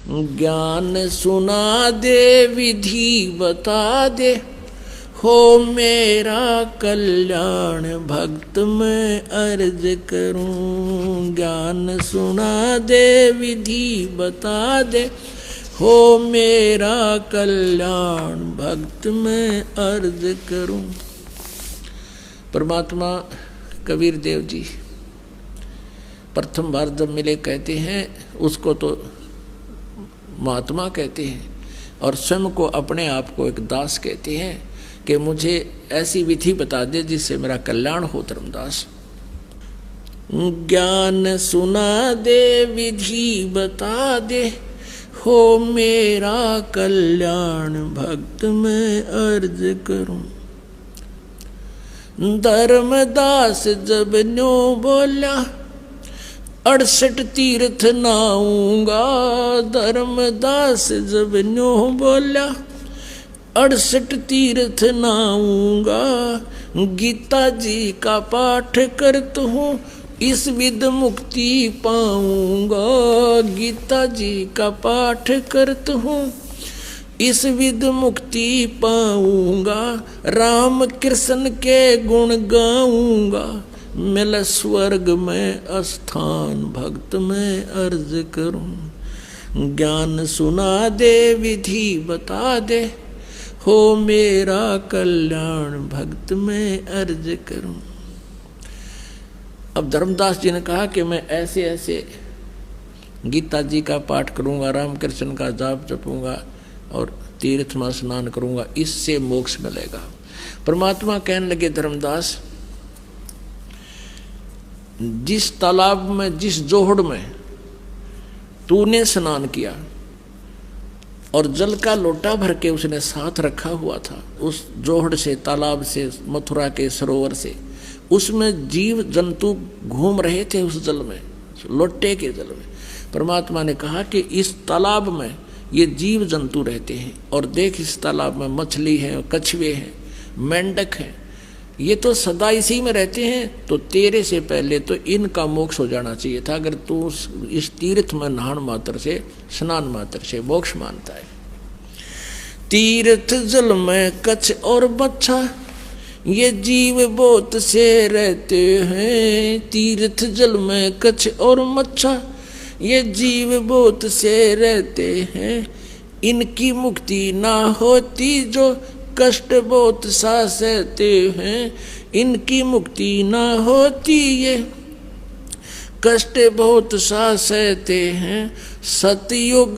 ज्ञान सुना दे विधि बता दे, हो मेरा कल्याण भक्त मैं अर्ज करूं। ज्ञान सुना दे विधि बता दे, हो मेरा कल्याण भक्त मैं अर्ज करूं। परमात्मा कबीर देव जी प्रथम बार जब मिले कहते हैं, उसको तो महात्मा कहते हैं और स्वयं को अपने आप को एक दास कहते हैं कि मुझे ऐसी विधि बता दे जिससे मेरा कल्याण हो धर्मदास। ज्ञान सुना दे विधि बता दे, हो मेरा कल्याण भक्त मैं अर्ज करूं। धर्मदास जब न्यो बोला, 68 तीर्थ नाऊंगा। धर्मदास जब न्यो बोला, 68 तीर्थ नाऊंगा। गीता जी का पाठ करता हूँ, इस विध मुक्ति पाऊंगा। गीता जी का पाठ करता हूँ, इस विध मुक्ति पाऊंगा। राम कृष्ण के गुण गाऊंगा, मिल स्वर्ग में स्थान भक्त में अर्ज करूं। ज्ञान सुना दे विधि बता दे, हो मेरा कल्याण भक्त में अर्ज करूं। अब धर्मदास जी ने कहा कि मैं ऐसे ऐसे गीता जी का पाठ करूंगा, राम कृष्ण का जाप जपूंगा और तीर्थ में स्नान करूंगा, इससे मोक्ष मिलेगा। परमात्मा कहने लगे, धर्मदास जिस तालाब में, जिस जोहड़ में तूने स्नान किया और जल का लोटा भर के उसने साथ रखा हुआ था, उस जोहड़ से, तालाब से, मथुरा के सरोवर से, उसमें जीव जंतु घूम रहे थे उस जल में, लोटे के जल में। परमात्मा ने कहा कि इस तालाब में ये जीव जंतु रहते हैं और देख इस तालाब में मछली है, कछुए हैं, मेंढक हैं, ये तो सदा इसी में रहते हैं। तो तेरे से पहले तो इनका मोक्ष हो जाना चाहिए था, अगर तू इस तीर्थ में नहान मात्र से, स्नान मात्र से मोक्ष मानता है। तीर्थ जल में कछ और बच्छा, ये जीव बहुत से रहते हैं। तीर्थ जल में कछ और मच्छा, ये जीव बहुत से रहते हैं। इनकी मुक्ति ना होती जो कष्ट बहुत सा सहते हैं। इनकी मुक्ति ना होती ये कष्ट बहुत सा सहते हैं। सतयुग